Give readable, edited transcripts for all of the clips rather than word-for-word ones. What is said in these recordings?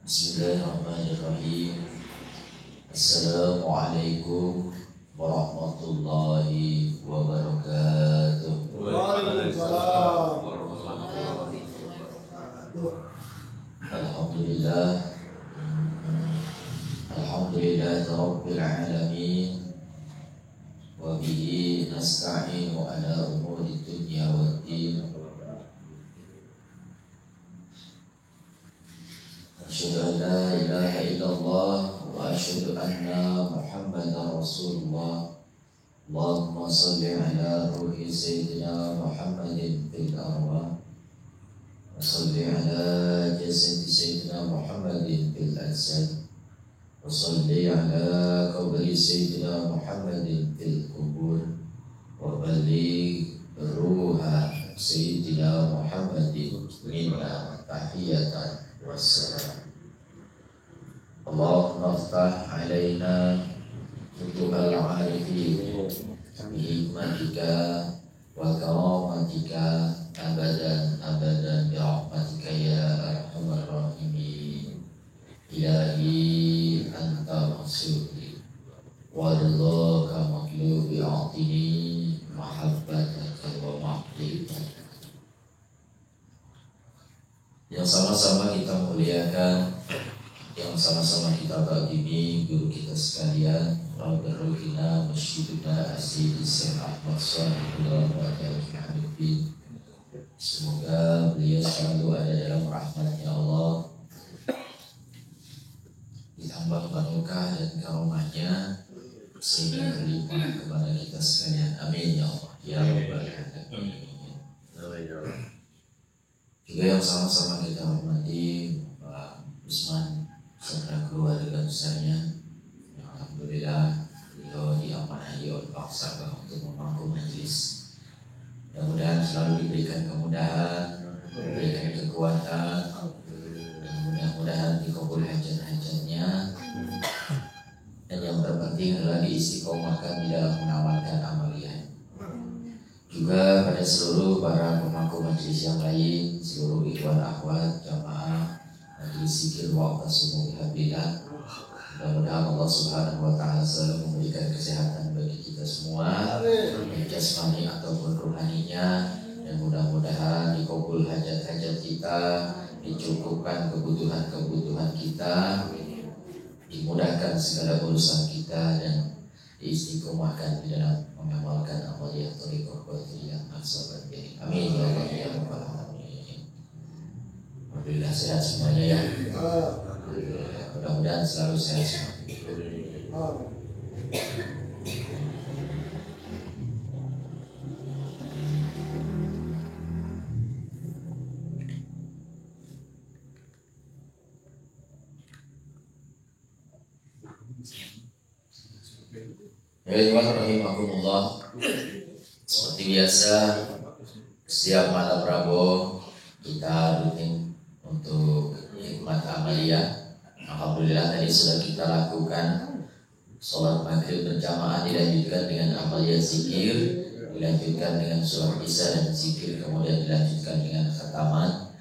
Bismillahirrahmanirrahim. Assalamualaikum warahmatullahi wabarakatuh. Waalaikumsalam. Alhamdulillah. Alhamdulillah Rabbil alamin. Wa bihi nasta'inu ala umuri dunya waddin. Asyhadu an la ilaha illallah wa asyhadu anna Muhammadar Rasulullah. Allahumma salli ala ruhi sayyidina Muhammadin fil arwah wa salli ala jasadi sayyidina Muhammadin fil ajsad wa salli ala qabri sayyidina Muhammadin fil qubur wa balligh ruha sayyidina Muhammadin minna tahiyatan wassalam. Allahumma aftah alaina futuhal arifin bihikmatika wa karamatika abadan abadan birahmatika ya arhamar rahimin. Ilahi anta maksudi wa ridhaka matlubi a'tini mahabbataka wa mahdibaka. Yang sama-sama kita muliakan, yang sama-sama kita takdimi guru kita sekalian, Rabbul Ruhina Masjiduna Asyid Syekh Ahmad Shahidullah wa Al-Habib. Semoga beliau selalu ada dalam rahmatnya Allah, ditambah barokah dan karomahnya sehingga berlimpah kepada kita sekalian. Amin ya Allah ya Rabbal Alamin. Juga yang sama-sama kita hormati Pak Usman serta keluarga besarnya, alhamdulillah beliau diamanahi oleh Pak Sabah untuk memangku majelis. Mudah-mudahan selalu diberikan kemudahan, diberikan kekuatan, dan mudah-mudahan dikabul hajat-hajatnya. Dan yang terpenting adalah diistiqomahkan di dalam mengamalkan amaliyah. Juga pada seluruh para pemangku majelis yang lain, seluruh ikhwan akhwat jamaah majelis zikir wa tasawuf habilah. Mudah-mudahan Allah Subhanahu wa taala selalu memberikan kesehatan bagi kita semua, baik jasmani ataupun rohaninya, dan mudah-mudahan dikabul hajat-hajat kita, dicukupkan kebutuhan-kebutuhan kita, dimudahkan segala urusan kita, dan diistiqomahkan di dalam mengamalkan amaliyah thariqah qadiriyah as-sabat. Amin ya Allah ya rabbal alamin. Alhamdulillah sehat semuanya ya. Mudah-mudahan selalu sehat semua. Bismillahirrahmanirrahim. Seperti biasa, setiap malam Rabu kita rutin untuk hikmat amaliyah. Alhamdulillah tadi sudah kita lakukan sholat maghrib berjamaah, dilanjutkan dengan amaliyah zikir, dilanjutkan dengan sholat isya dan zikir, kemudian dilanjutkan dengan khataman.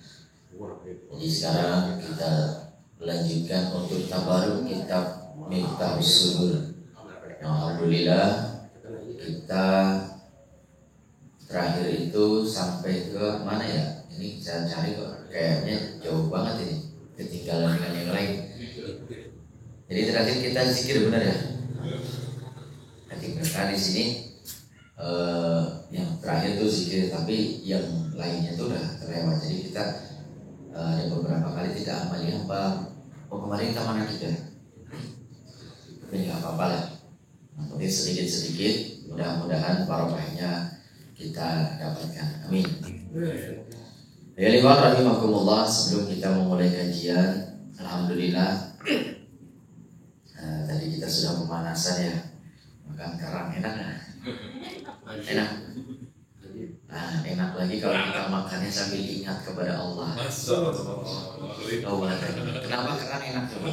Jadi sekarang kita lanjutkan untuk tabaruk kitab Miftahus Subur. Alhamdulillah kita terakhir itu sampai ke mana ya? Ini saya cari kok kayaknya jauh banget ini, ketinggalan dengan yang lain. Jadi terakhir kita zikir benar ya. Nanti mereka di sini yang terakhir itu zikir, tapi yang lainnya itu udah terlewat. Jadi kita ada beberapa kali tidak amalnya apa. Kemarin kita mana kita? Tapi nggak apa-apa lah. Nanti sedikit-sedikit, mudah-mudahan barokahnya kita dapatkan. Amin. Ya liwat rahimakumullah, sebelum kita memulai kajian, alhamdulillah tadi kita sudah pemanasan ya. Makan kerang enak kan? Enak. Nah, enak lagi kalau kita makannya sambil ingat kepada Allah. Oh, kenapa kerang enak coba?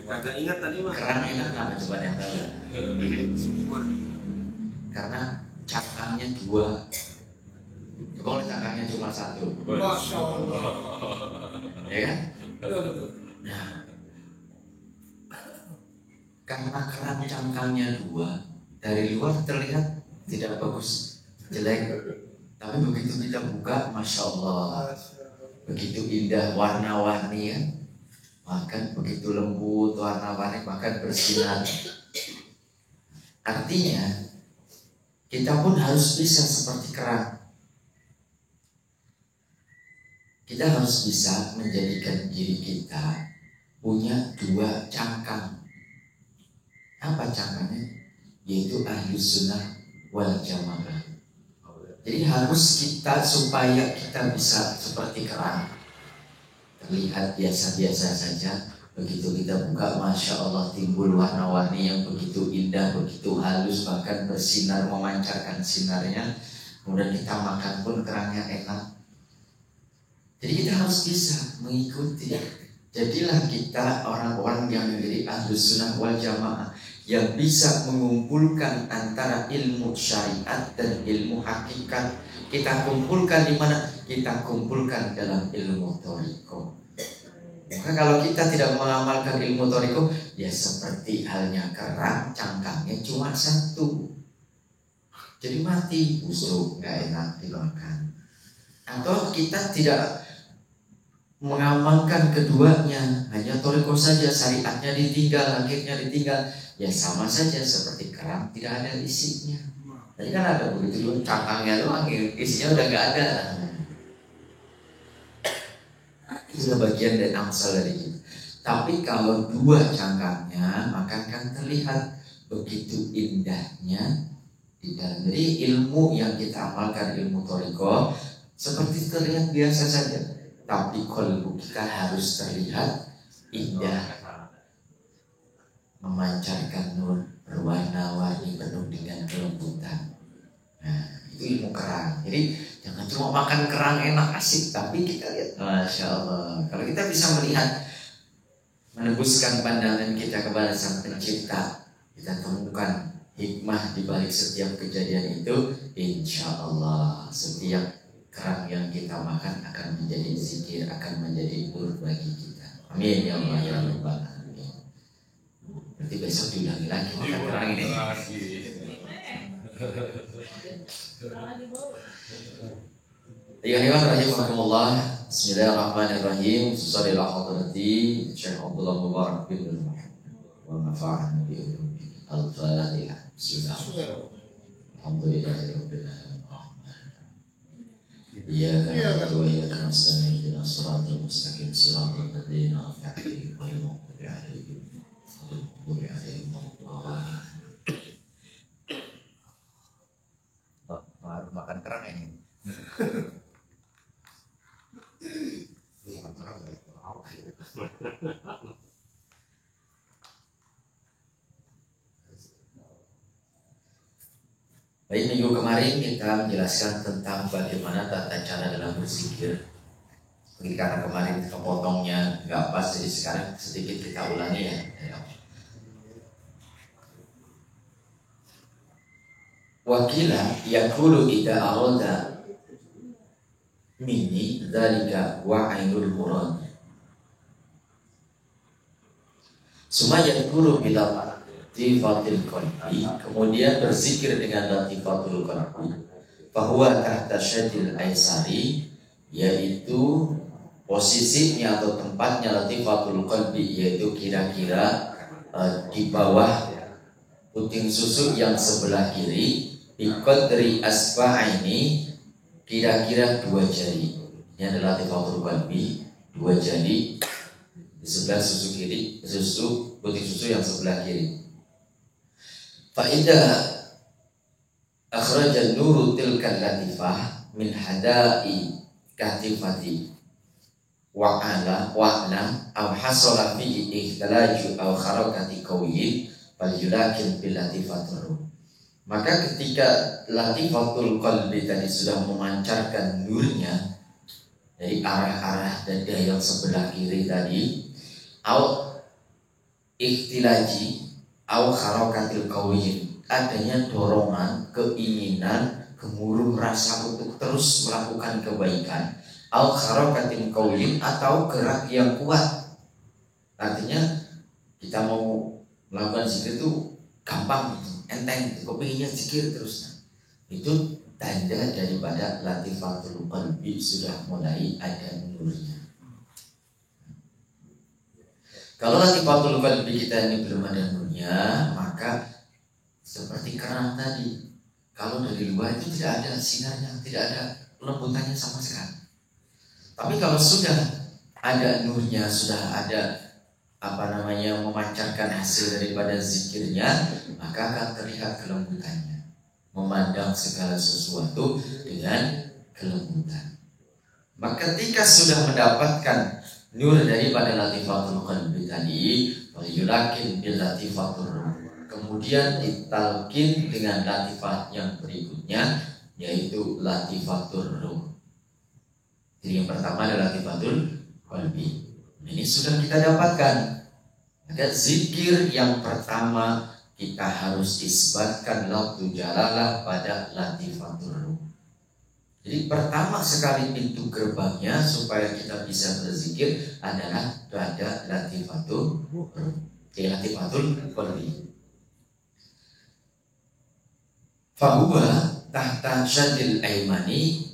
Kagak ingat tadi mah. Kerang enak kenapa coba yang tahu? Karena cangkangnya 2. Kalau cangkangnya cuma 1. Masya Allah. Ya kan? Betul. Nah, karena kerang cangkangnya 2, dari luar terlihat tidak bagus, jelek. Tapi begitu kita buka, Masya Allah, begitu indah, warna-warni kan. Makan begitu lembut, warna-warni, makan bersinar. Artinya kita pun harus bisa seperti kerang. Kita harus bisa menjadikan diri kita punya 2 cangkang. Apa cangkangnya? Yaitu ahlus sunnah wal jamaah. Jadi harus kita, supaya kita bisa seperti kerang, terlihat biasa-biasa saja. Begitu kita buka, Masya Allah, timbul warna-warni yang begitu indah, begitu halus, bahkan bersinar, memancarkan sinarnya. Kemudian kita makan pun kerangnya enak. Jadi kita harus bisa mengikuti. Jadilah kita orang-orang yang menjadi ahlus sunnah wal jamaah, yang bisa mengumpulkan antara ilmu syariat dan ilmu hakikat. Kita kumpulkan di mana? Kita kumpulkan dalam ilmu thariqah. Maka kalau kita tidak mengamalkan ilmu thariqah, ya seperti halnya kerang, cangkangnya cuma 1. Jadi mati, busuk, nggak enak dimakan. Atau kita tidak mengamalkan keduanya, hanya thariqah saja, syariatnya ditinggal, akhirnya ditinggal, ya sama saja seperti kerang, tidak ada isinya. Tadi kan ada begitu dulu, cangkangnya doang, isinya udah nggak ada. Itu bagian dari angsal dari kita. Tapi kalau 2 cangkangnya, maka kan terlihat begitu indahnya di dalam. Jadi ilmu yang kita amalkan, ilmu thariqah, seperti terlihat biasa saja, tapi kalbu kita harus terlihat indah, memancarkan nur, berwarna-warni, penuh dengan kelembutan. Nah, itu ilmu kerang. Jadi jangan cuma makan kerang enak asik, tapi kita lihat, Masya Allah, kalau kita bisa melihat, menembuskan pandangan kita kepada Sang Pencipta, kita temukan hikmah di balik setiap kejadian itu, insya Allah setiap kerang yang kita makan akan menjadi zikir, akan menjadi nur bagi kita. Amin ya Allah ya Rabbal alamin. Nanti besok diulangi lagi makan kerang ini. Ayuhal rahimakumullah. Bismillahirrahmanirrahim. Sallallahu alaihi Syekh Abdullah Mubarak bin Muhammad wa nafa'ana bi ulumi. Al-Fatihah. Bismillah. Alhamdulillahirabbil alamin. Iyyaka na'budu wa iyyaka nasta'in. Ihdinas siratal mustaqim. Siratal ladzina an'amta 'alaihim ghairil maghdubi 'alaihim waladdallin. Harus makan kerang ini. Baik, minggu kemarin kita menjelaskan tentang bagaimana tata cara dalam berzikir. Karena kemarin kepotongnya nggak pas, jadi sekarang sedikit kita ulangi ya. Wakila yakulu idza arada minni dzalika wa ainul murad. Summa yakulu bila latifatil qalbi, kemudian berzikir dengan latifatul qalbi, bahwa tahta syadil aisari, yaitu posisinya atau tempatnya latifatul qalbi, yaitu kira-kira di bawah puting susu yang sebelah kiri, biqadri asba'aini, kira-kira 2 jari. Ini adalah latifatul qalbi, 2 jari di sebelah susu kiri, puting susu yang sebelah kiri. Fa'idha akhraja nuru tilkan latifah min hadai katifati wa'ala aw hasala fihi ihtilaju aw kharakati qawiyin fal yulakin bil latifatur. Maka ketika latifatul qalbi tadi sudah memancarkan nurnya dari arah-arah dada yang sebelah kiri tadi, aw ihtilaji aw kharakatil qawiyin, adanya dorongan, keinginan, gemuruh rasa untuk terus melakukan kebaikan, al kharakatin qaulin, atau gerak yang kuat. Artinya kita mau melakukan zikir itu gampang gitu, enteng gitu, kepinginnya zikir terus. Itu tanda daripada latifatul qalbi sudah mulai ada nurnya. Kalau latifatul qalbi kita ini belum ada nurnya, maka seperti kerang tadi, kalau dari luar itu tidak ada sinarnya, tidak ada lembutannya sama sekali. Tapi kalau sudah ada nurnya, sudah ada memancarkan hasil daripada zikirnya, maka akan terlihat kelembutannya, memandang segala sesuatu dengan kelembutan. Maka ketika sudah mendapatkan nur daripada latifatul qalbi tadi, yulakin bil latifatul, kemudian ditalkin dengan latifah yang berikutnya, yaitu latifatul ruh. Jadi yang pertama adalah latifatul qalbi. Ini sudah kita dapatkan. Maka zikir yang pertama kita harus isbatkan lafzu jalalah pada latifatul ruh. Jadi pertama sekali pintu gerbangnya supaya kita bisa berzikir adalah pada latifatul ruh, latifatul qalbi. Fahuwa tahta syadil aimani,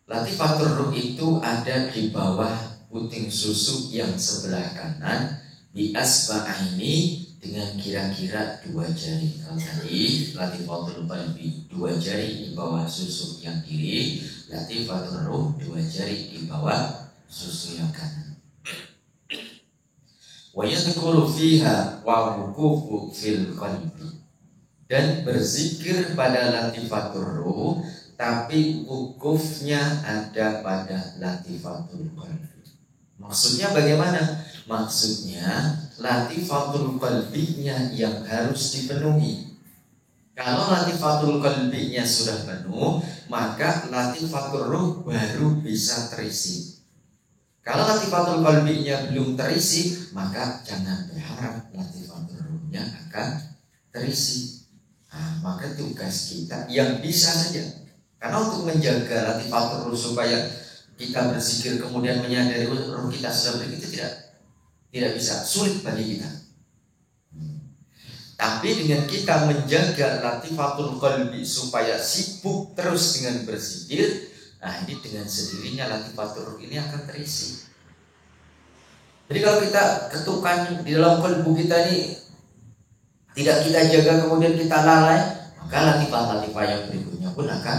latifatul ruh itu ada di bawah puting susu yang sebelah kanan, di asba'aini, dengan kira-kira 2 jari. Kalau tadi latifatul qalbi 2 jari di bawah susu yang kiri, latifatul ruh 2 jari di bawah susu yang kanan. Wa yadhkuru fiha wa wuqufu fil qalbi, dan berzikir pada latifatul ruh, tapi wukufnya ada pada latifatul qalbi. Maksudnya bagaimana? Maksudnya latifatul qalbinya yang harus dipenuhi. Kalau latifatul qalbinya sudah penuh, maka latifatul ruh baru bisa terisi. Kalau latifatul qalbinya belum terisi, maka jangan berharap latifatul ruhnya akan terisi. Maka tugas kita yang bisa saja. Karena untuk menjaga latifatul ruh supaya kita berzikir kemudian menyadari ruh kita sudah begitu, tidak bisa, sulit bagi kita. Tapi dengan kita menjaga latifatul qalbi supaya sibuk terus dengan berzikir, ini dengan sendirinya latifatul ruh ini akan terisi. Jadi kalau kita ketukan di dalam qalbu kita ini tidak kita jaga kemudian kita lalai, maka latifah-latifah yang berikutnya pun akan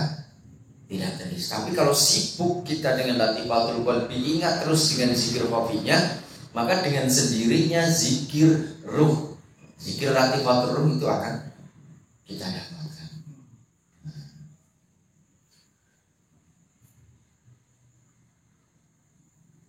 tidak terisi. Tapi kalau sibuk kita dengan latifatul qalbi, ingat terus dengan zikir qafinya, maka dengan sendirinya zikir ruh, zikir latifatul ruh itu akan kita dapatkan.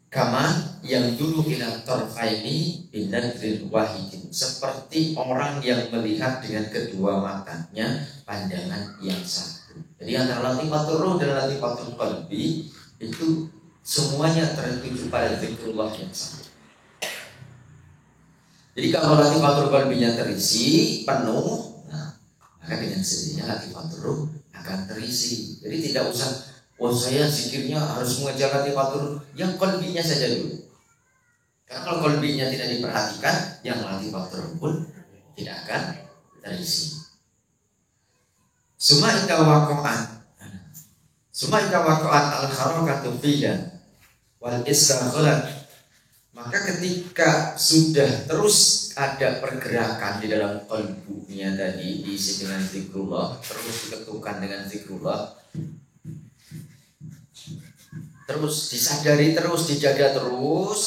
Kama yang dulu ila tarfaini binadril wahidin, seperti orang yang melihat dengan kedua matanya pandangan yang satu. Jadi antara latifatul ruh dan latifatul qalbi itu semuanya tertuju pada zikrullah yang sama. Jadi kalau latifatul qalbinya terisi penuh, maka dengan sendirinya latifatul ruh akan terisi. Jadi tidak usah, saya zikirnya harus mengejar latifatul ruh, yang qalbinya saja dulu. Karena kalau kolbinya tidak diperhatikan, yang latifatul ruh pun tidak akan terisi. Suma ida waqa'at al-harakatu fiha wal istighalat, maka ketika sudah terus ada pergerakan di dalam qalbunya tadi, diisi dengan zikrullah, terus diketukan dengan zikrullah, terus disadari, terus dijaga terus,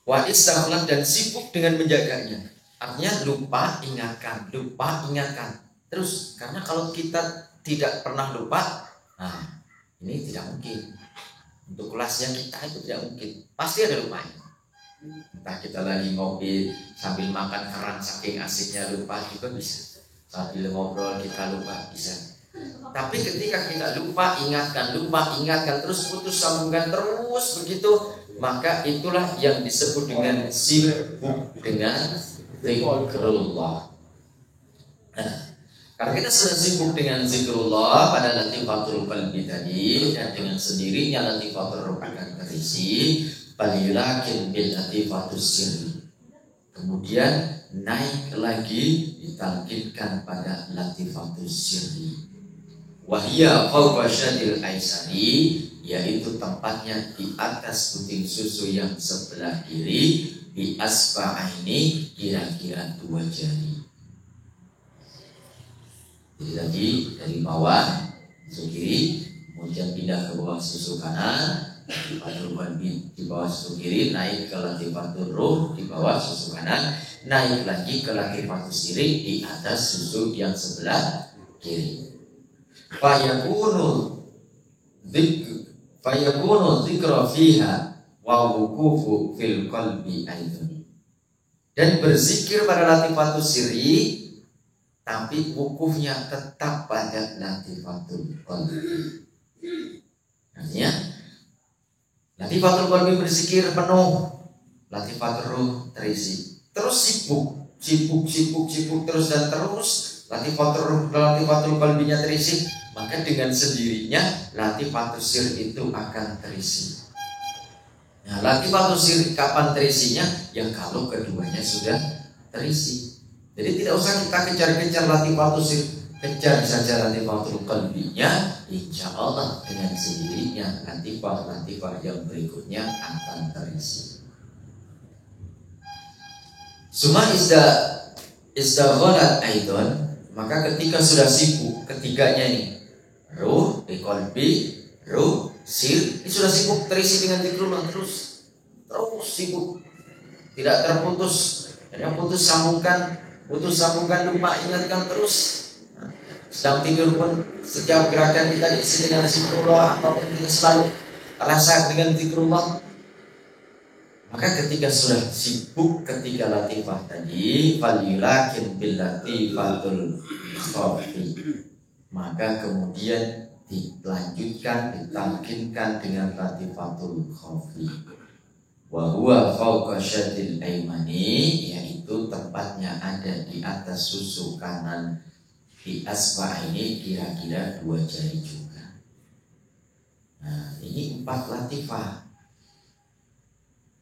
wa istighalat, dan sibuk dengan menjaganya. Artinya lupa ingatkan terus, karena kalau kita tidak pernah lupa, nah ini tidak mungkin. Untuk kelasnya kita itu tidak mungkin, pasti ada lupanya. Entah kita lagi ngopi sambil makan kerang saking asiknya lupa juga bisa. Sambil ngobrol kita lupa bisa. Tapi ketika kita lupa ingatkan terus, putus sambungan terus begitu, maka itulah yang disebut dengan sibuk dengan zikrullah. Karena kita sudah sibuk dengan zikrullah pada latifatul qalbi tadi, dan dengan sendirinya latifatul ruh akan terisi, baliyulakin bil latifatus sirri. Kemudian naik lagi, ditalkinkan pada latifatus sirri. Wahia fawqa syadil aisari, yaitu tempatnya di atas puting susu yang sebelah kiri, di asba'aini, kira-kira 2 jari. Jadi tadi dari bawah susu kiri, kemudian pindah ke bawah susu kanan, latifatul qalbi di bawah susu kiri, naik ke latifatul ruh di bawah susu kanan, naik lagi ke latifatul sirri di atas susu yang sebelah kiri. Fayakunu dzikra fiha wa wuqufu fil qalbi aidan. Dan berzikir pada latifatul sirri, tapi wukufnya tetap pada latifatul qalbi. Artinya latifatul qalbi berzikir penuh, latifatul ruh terisi. Terus sibuk terus dan terus, latifatul qalbinya terisi, maka dengan sendirinya latifatul sir itu akan terisi. Nah, latifatul sir kapan terisinya? Yang kalau keduanya sudah terisi. Jadi tidak usah kita kejar-kejar latifatul sir, kejar saja latifatul qalbinya, insya Allah dengan sendirinya latifah yang berikutnya akan terisi. Suma istaghalat aidon, maka ketika sudah sibuk ketiganya ini, ruh, qalbi, ruh, sir, ini sudah sibuk terisi dengan zikrullah terus sibuk, tidak terputus. Yang putus sambungkan lupa ingatkan terus. Sedang tidur pun setiap gerakan kita diisi dengan zikrullah, apapun kita selalu rasa dengan zikrullah. Maka ketika sudah sibuk ketiga latifah tadi, falyulakin bil latifatul khafi, maka kemudian dilanjutkan, ditalkinkan dengan latifatul khafi. Wa huwa fawqa syadil aimani, yaitu tempatnya ada di atas susu kanan, di asba ini kira-kira 2 jari juga. Nah, ini 4 latifah.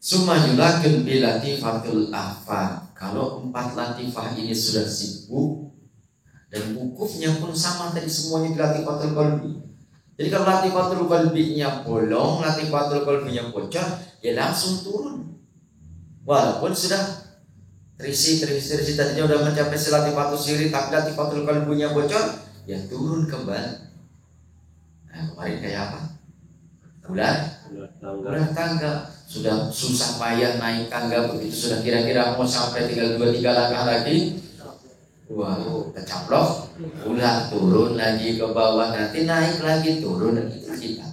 Summa yulakin bi latifatul ahfa. Kalau 4 latifah ini sudah sibuk, dan wukufnya pun sama tadi, semuanya di latifatul qalbi. Jadi kalau latifatul qalbinya bolong, latifatul qalbinya bocor, ya langsung turun. Walaupun sudah terisi tadinya udah mencapai latifatul sirri, tapi latifatul qalbinya bocor, ya turun kembali. Nah, kemarin kayak apa? Udah tangga, sudah susah payah naik tangga, begitu sudah kira-kira mau sampai tinggal 2-3 langkah lagi, kecaplok, udah turun lagi ke bawah, nanti naik lagi, turun lagi, kita.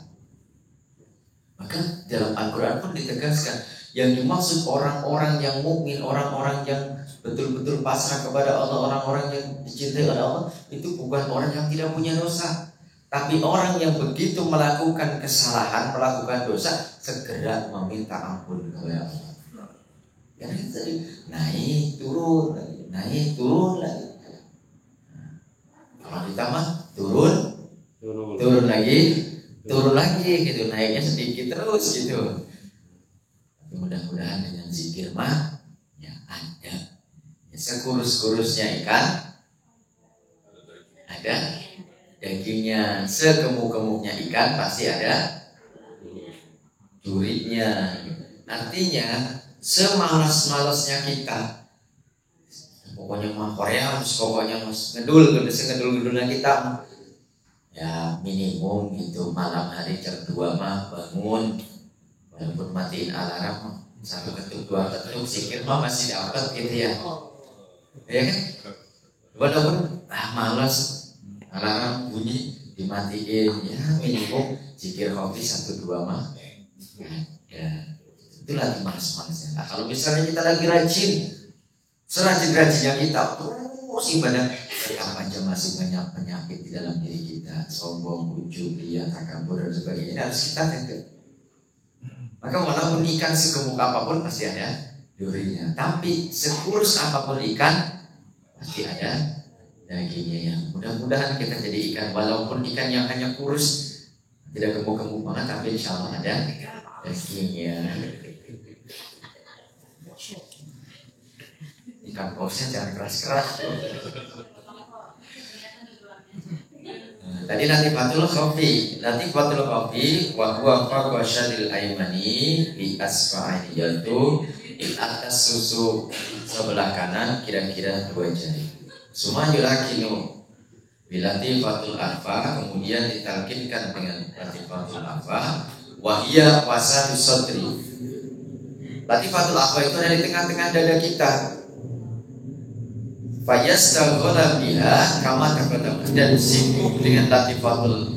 Maka dalam Al-Quran pun ditegaskan, yang dimaksud orang-orang yang mukmin, orang-orang yang betul-betul pasrah kepada Allah, orang-orang yang dicintai oleh Allah, itu bukan orang yang tidak punya dosa, tapi orang yang begitu melakukan kesalahan, melakukan dosa, segera meminta ampun kepada Allah. Karena itu tadi naik turun lagi. Kalau ditambah turun lagi gitu, naiknya sedikit terus gitu. Mudah ya ada. Sekurus-kurusnya ikan ada dagingnya, segemuk-gemuknya ikan pasti ada durinya. Artinya semalas-malasnya kita, pokoknya mah Korea harus pokoknya mas ngedul-ngedulnya kita, ya minimum gitu malam hari jam 2 mah bangun, walaupun matiin alarm sampai ketuk 2 ketuk sikir mah masih dapat gitu ya, ya kan? Walaupun malas alarm bunyi dimatiin, ya minimum zikir kopi 1-2 mah ya, itu lagi malas-malasnya. Nah, kalau misalnya kita lagi rajin, serajin-rajinnya kita terus ibadah, tetap aja masih banyak penyakit di dalam diri kita, sombong, ujub, ria, takabur dan sebagainya. Ini harus kita jaga. Maka walaupun ikan segemuk apapun pasti ada durinya, tapi sekurus apapun ikan pasti ada dagingnya. Ya mudah-mudahan kita jadi ikan, walaupun ikan yang hanya kurus, tidak gemuk-gemuk banget, tapi insya Allah ada dagingnya. Ikan pausnya jangan keras-keras. Tadi nanti batul kopi, wa huwa fawqa syadil aymani bi asfa'ini, yaitu di atas susu sebelah kanan kira-kira 2 jari. Suma yurakinu bilatifatul arfa, kemudian ditalkinkan dengan latifatul arfa. Wahia wasadu sadri. Latifatul arfa itu ada di tengah-tengah dada kita. Fayastaghala biha kama taqaddam, dan sibuk dengan latifatul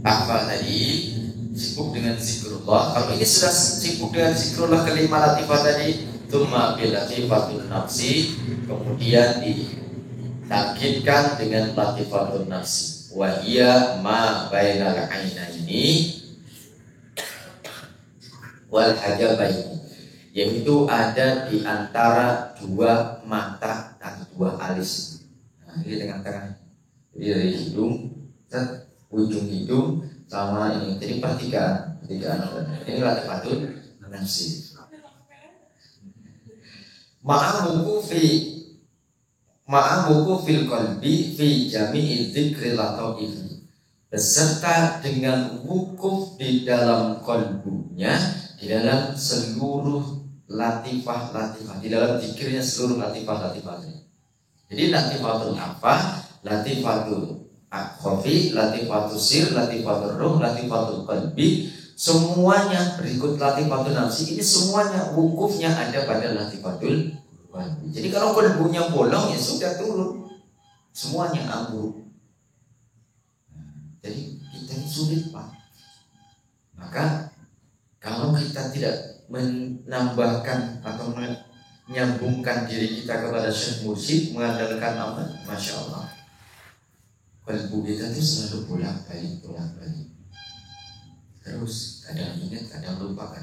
arfa tadi, sibuk dengan zikrullah. Kalau ini sudah sibuk dengan zikrullah kelima latifah tadi, tsumma bil latifatul nafsi, kemudian ditakitkan dengan latifatul nafsi. Wa hiya ma bainal ainaini wal hajabaini, yaitu ada di antara 2 mata atau 2 alis. Nah, ini tengah-tengah. Jadi dari hidung, ujung hidung sama ini. Jadi pertigaan. Ini latifatul nafsi. Ma'amuku fil qalbi fi jami'il dzikri lataif, beserta dengan wukuf di dalam qalbunya, di dalam seluruh latifah-latifah, di dalam zikirnya seluruh latifah-latifahnya. Jadi latifatul apa? Latifatul akhofi, latifatul sir, latifatul ruh, latifatul qalbi, semuanya berikut latifatul nafsi. Ini semuanya wukufnya ada pada latifatul qalbi. Jadi kalau qalbunya bolong ya sudah turun, semuanya ambruk. Jadi kita ini sulit Pak. Maka kalau kita tidak menambahkan atau menyambungkan diri kita kepada Syekh Mursyid, mengandalkan amal, Masya Allah, kalbu kita itu selalu bolak-balik. Terus kadang ingat, kadang lupa,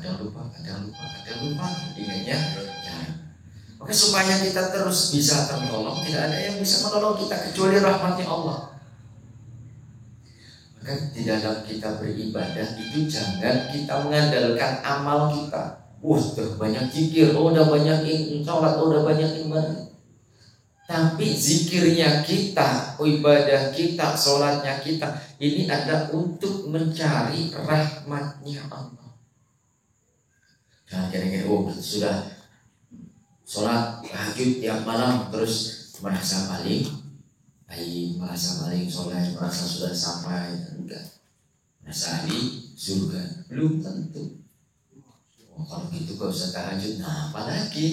ingatnya jarang. Maka supaya kita terus bisa tertolong, tidak ada yang bisa menolong kita kecuali rahmatnya Allah. Maka di dalam kita beribadah itu jangan kita mengandalkan amal kita. Udah banyak zikir, udah banyak sholat, udah banyak ibadah. Tapi zikirnya kita, ibadah kita, sholatnya kita, ini ada untuk mencari rahmatnya Allah. Jangan kira-kira sudah sholat tahajud tiap malam terus merasa paling baik, merasa paling soleh, merasa sudah sampai, enggak. Merasa di surga, belum tentu. Kalau gitu gak usah tahajud, nah apalagi.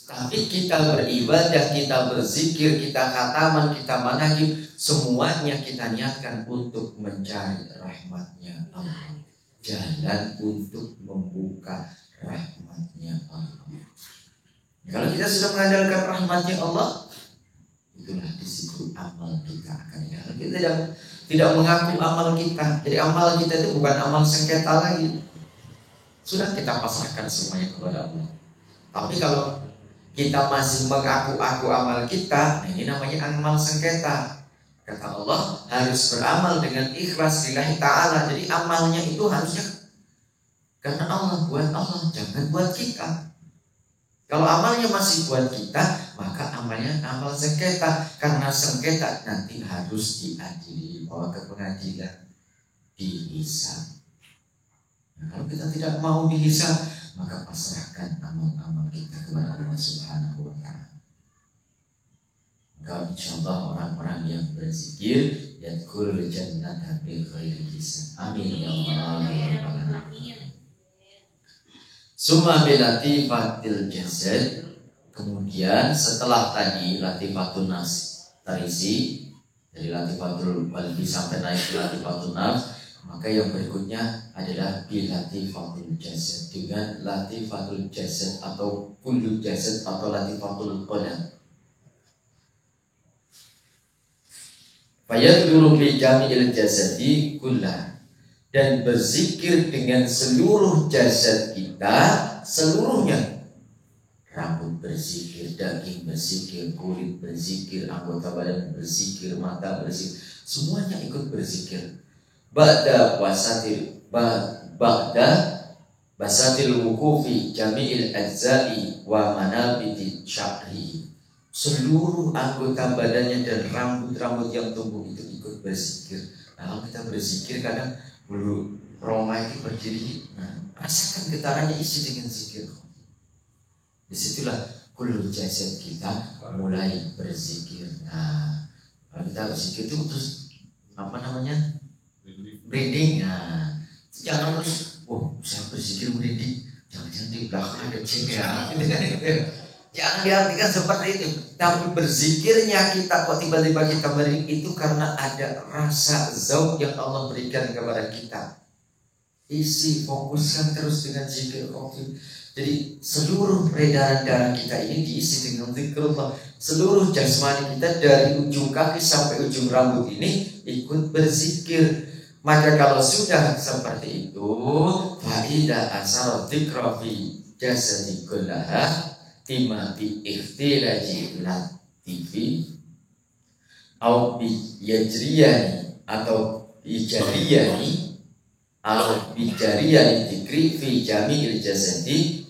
Tapi kita beribadah, kita berzikir, kita khataman, kita manajib, semuanya kita niatkan untuk mencari rahmatnya Allah, jalan untuk membuka rahmatnya Allah. Kalau kita sudah mengandalkan rahmatnya Allah, itulah disitu amal kita akan jalan. Kita tidak mengaku amal kita. Jadi amal kita itu bukan amal sengketa lagi. Sudah kita pasrahkan semuanya kepada Allah. Tapi kalau kita masih mengaku-aku amal kita, nah ini namanya amal sengketa. Kata Allah harus beramal dengan ikhlas lillahi ta'ala. Jadi amalnya itu harusnya Karena Allah buat Allah, jangan buat kita. Kalau amalnya masih buat kita, maka amalnya amal sengketa. Karena sengketa nanti harus diadili, bawa ke pengadilan, dihisab. Nah, kalau kita tidak mau dihisab, maka pasrahkan amal-amal kita kepada Allah Subhanahu wa Ta'ala. Maka insyaallah orang-orang yang berzikir yadkhulul jannata bighairi hisab. Amin ya Allah ya rabbal alamin. Summa bilatifatil jasad. Kemudian setelah tadi latifatun nas terisi dari latifatul qalbi sampai naik ke latifatun nafs, maka yang berikutnya adalah bilatifatul jasad dengan latifatul jasad atau kullu jasad atau latifatul qadam. Fayadhkuru bi jami'il jasadi kullah, dan berzikir dengan seluruh jasad kita seluruhnya. Rambut berzikir, daging berzikir, kulit berzikir, anggota badan berzikir, mata berzikir, semuanya ikut berzikir. Ba'da basatil wukufi jami'il ajza'i wa manabiti sya'ri. Seluruh anggota badannya dan rambut-rambut yang tumbuh itu ikut berzikir. Nah, kalau kita berzikir kadang bulu roma itu berdiri, nah, rasakan getarannya isi dengan zikir. Disitulah kullu jasad kita mulai berzikir. Nah, kalau kita berzikir itu terus apa namanya? Breathing. Nah, jangan terus, saya berzikir breathing, jangan di belakang ada cengkeh. Jangan diartikan seperti itu. Tapi berzikirnya kita kok tiba-tiba kita beri itu karena ada rasa zauq yang Allah berikan kepada kita. Isi fokuskan terus dengan zikir khafif. Jadi seluruh peredaran darah kita ini diisi dengan zikrullah. Seluruh jasmani kita dari ujung kaki sampai ujung rambut ini ikut berzikir. Maka kalau sudah seperti itu, faida asal dzikra fi jasadi kullaha tima bi ikhtilaji latifi au bi yajriyani atau bijariyani au bijariyani dikri fi jami'il jasadi.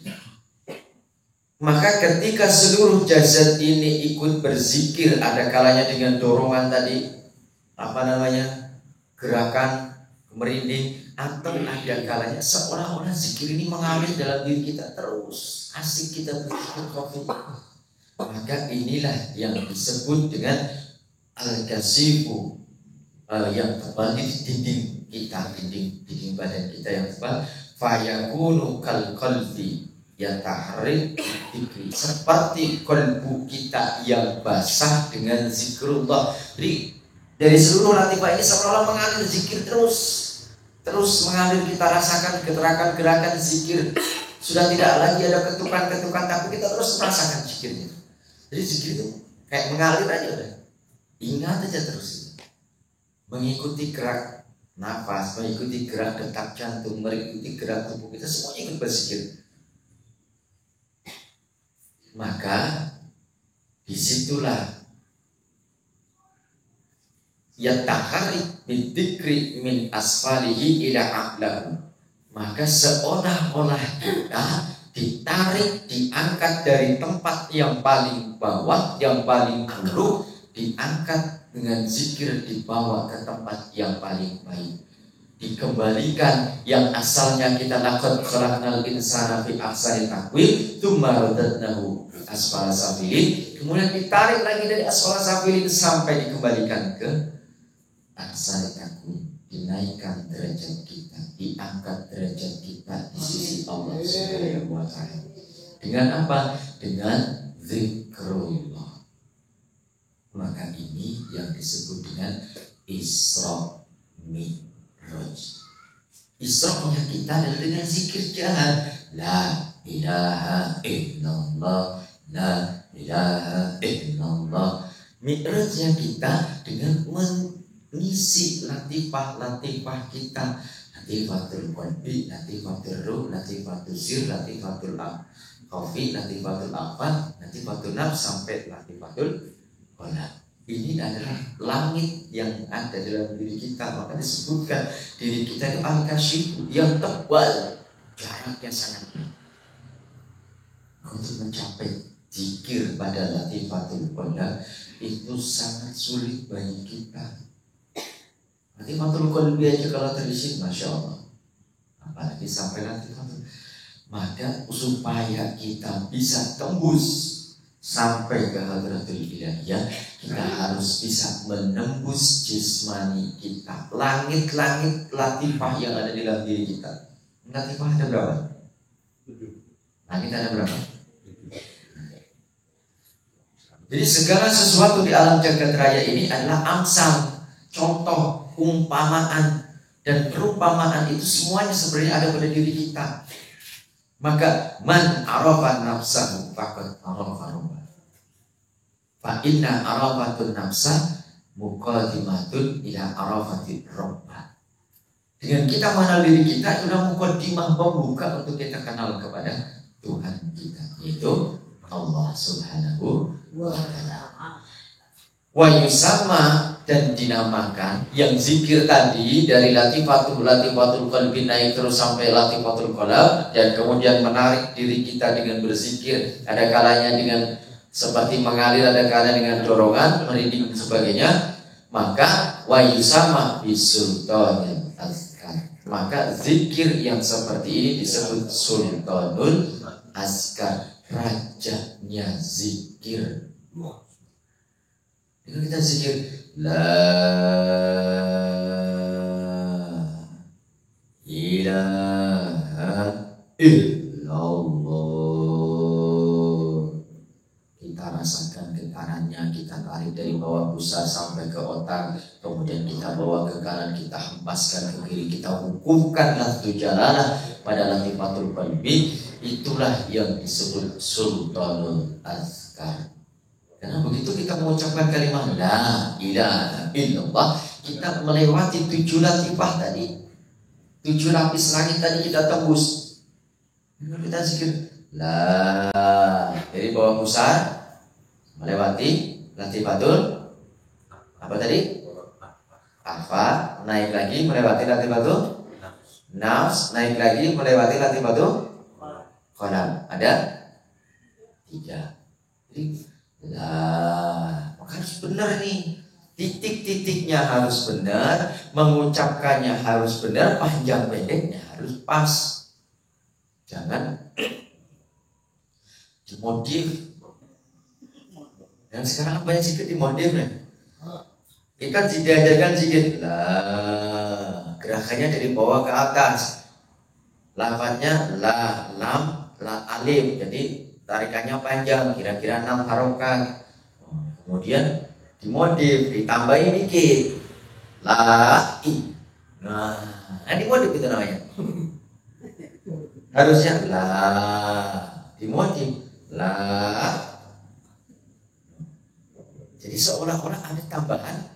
Maka ketika seluruh jasad ini ikut berzikir, ada kalanya dengan dorongan tadi, apa namanya, gerakan merinding, atau ada kalanya seolah-olah zikir ini mengalir dalam diri kita terus, asik kita berzikir khafif. Maka inilah yang disebut dengan al-kasifu, yang tebal di dinding kita, dinding badan kita yang tebal. Fayakunu kal qalbi yatahrik dzikri, seperti kalbu kita yang basah dengan zikrullah. Jadi dari seluruh latifah ini seolah-olah mengalir zikir terus mengalir, kita rasakan gerakan-gerakan zikir. Sudah tidak lagi ada ketukan-ketukan, tapi kita terus merasakan zikirnya. Jadi zikir itu kayak mengalir aja udah. Ingat aja terus. Mengikuti gerak nafas, mengikuti gerak detak jantung, mengikuti gerak tubuh kita, semuanya ikut berzikir. Maka disitulah yataharik bidzikri min asfalihi ila a'lahu. Maka seolah-olah kita ditarik, diangkat dari tempat yang paling bawah, yang paling buruk, diangkat dengan zikir, dibawa ke tempat yang paling baik, dikembalikan yang asalnya kita laqad khalaqnal insana fi ahsani taqwim tsumma radadnahu asfala safilin, kemudian ditarik lagi dari asfala safilin sampai dikembalikan ke ahsani taqwim, dinaikkan derajat kita, diangkat derajat kita di sisi Allah Subhanahu wa Ta'ala. Dengan apa? Dengan zikrullah. Maka ini yang disebut dengan Isra Mi'raj. Isra-nya kita adalah dengan zikir jalan la ilaha illallah, la ilaha illallah. Mi'rajnya kita dengan mengisi latifah-latifah kita, latifatul qalbi, latifatul ruh, latifatul sir, latifatul khafi, latifatul afan, latifatul nafs, sampai latifatul qalam. Ini adalah langit yang ada dalam diri kita. Maka disebutkan diri kita itu al-kasyif, yang tebal. jaraknya sangat untuk mencapai zikir pada latifatul qalbi itu sangat sulit bagi kita. Latifatul qalbi aja kalau terisi, masya Allah, apalagi sampai latifatul. Maka supaya kita bisa tembus sampai ke hadratul ilahiyah, kita harus bisa menembus jismani kita, langit-langit latifah yang ada di dalam diri kita. Latifah ada berapa? Langit ada berapa? Jadi segala sesuatu di alam jagat raya ini adalah amsal, contoh, umpamaan, dan perumpamaan itu semuanya sebenarnya ada pada diri kita. Maka man arafa nafsahu faqad arafa rabbah. Fa inna arafatun nafsa muqaddimatun ila arafati rabbah. Dengan kita mengenal diri kita, sudah muqaddimah, pembuka untuk kita kenal kepada Tuhan kita, yaitu Allah Subhanahu wa ta'ala. Wa yusamma, dan dinamakan yang zikir tadi dari latifatul qalbi naik terus sampai latifatul qalb, dan kemudian menarik diri kita dengan berzikir, ada kalanya dengan seperti mengalir, ada kalanya dengan dorongan, merinding dan sebagainya. Maka wa yusamma bisultanil azkar, maka zikir yang seperti ini disebut sultanul azkar, rajanya zikir. Dengan kita zikir la ilaha illallah, kita rasakan getarannya, kita tarik dari bawah pusat sampai ke otak, kemudian kita bawa ke kanan, kita hempaskan ke kiri, kita hukumkan lafzu jalalah pada latifatul qalbi. Itulah yang disebut sultanul azkar. Karena begitu kita mengucapkan kalimat la ilaha illallah, kita melewati 7 latifah tadi, 7 lapis langit tadi kita tembus. Kita zikir la dari bawah pusat melewati latifatul apa tadi? Afa, naik lagi melewati latifatul nafs, naik lagi melewati latifatul qalam. Ada 3. Jadi maka harus benar nih, titik-titiknya harus benar, mengucapkannya harus benar, panjang pendeknya harus pas, jangan dimodif. Dan sekarang banyak zikir dimodif ya. Kita diajarkan zikir gerakannya dari bawah ke atas, lafadznya la, lam, la, alif, jadi tarikannya panjang, kira-kira 6 harokat. Kemudian dimodif, ditambahin dikit la, i. Nah, dimodif itu namanya. Harusnya la, dimodif la. Jadi seolah-olah ada tambahan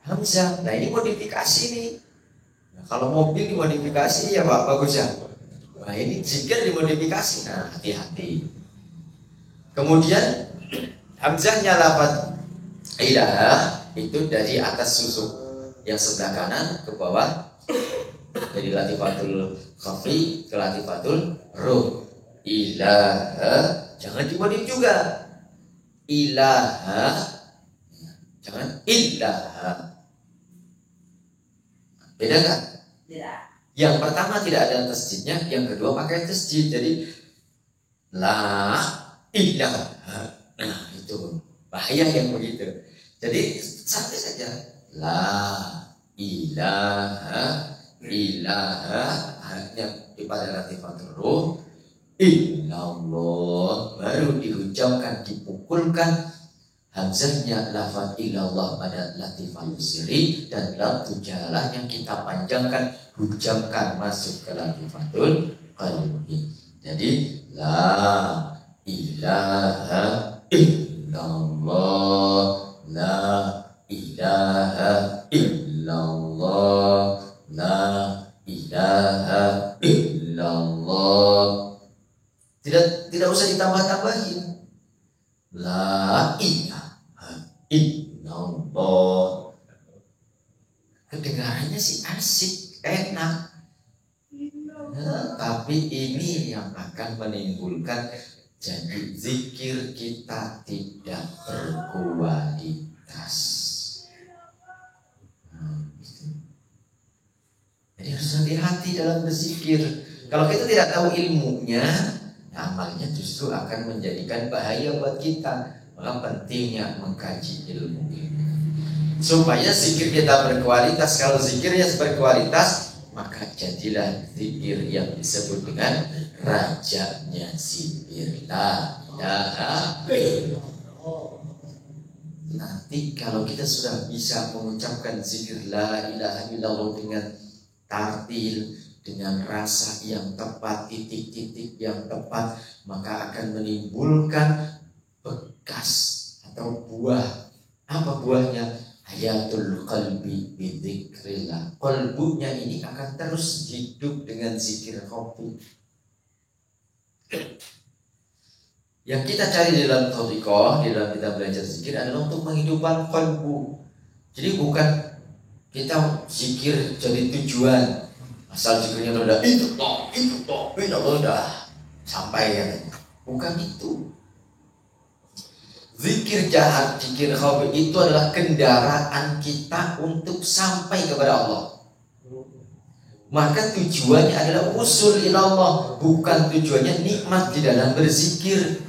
hamzah. Nah, ini modifikasi nih. Nah, kalau mobil dimodifikasi ya Pak, bagus ya. Nah, ini zikir dimodifikasi. Nah, hati-hati. Kemudian hamzahnya lafaz ilaha itu dari atas susuk yang sebelah kanan ke bawah, dari latifatul khafi ke latifatul ruh. Ilaha jangan dimodif juga. Ilaha jangan ilaha. Beda kan? Beda. Yang pertama tidak ada tasjidnya, yang kedua pakai tasjid. Jadi la ilaha. Nah, itu bahaya yang begitu. Jadi santai saja. La ilaha hanya pada latifatul ruh. Illallah baru diucapkan, dipukulkan hamzahnya lafaz illallah pada latifatul sirri, dan lafzu jalalah yang kita panjangkan, hujamkan masuk ke latifatul qalbi. Jadi la ilaha illallah, la ilaha illallah, la ilaha illallah. Tidak usah ditambah-tambahin. La ilaha illallah. Kedengarannya sih asik, enak. Tapi Tapi ini yang akan menimbulkan jadi zikir kita tidak berkualitas. Jadi harus hati-hati dalam berzikir. Kalau kita tidak tahu ilmunya, amalnya justru akan menjadikan bahaya buat kita. Maka pentingnya mengkaji ilmu supaya zikir kita berkualitas. Kalau zikirnya berkualitas, maka jadilah zikir yang disebut dengan rajanya zikir, la ilaha illallah. Nanti kalau kita sudah bisa mengucapkan zikir la ilaha illallah dengan tartil, dengan rasa yang tepat, titik-titik yang tepat, maka akan menimbulkan bekas atau buah. Apa buahnya? Hayatul qalbi bidzikrillah. Qalbunya ini akan terus hidup dengan zikir khofi. Yang kita cari di dalam thariqah, di dalam kita belajar zikir adalah untuk menghidupkan qalbu. Jadi bukan kita zikir jadi tujuan. Asal zikirnya udah itu udah sampai ya. Bukan itu. Zikir jahat, zikir khafi itu adalah kendaraan kita untuk sampai kepada Allah. Maka tujuannya adalah usul ilallah, bukan tujuannya nikmat di dalam berzikir.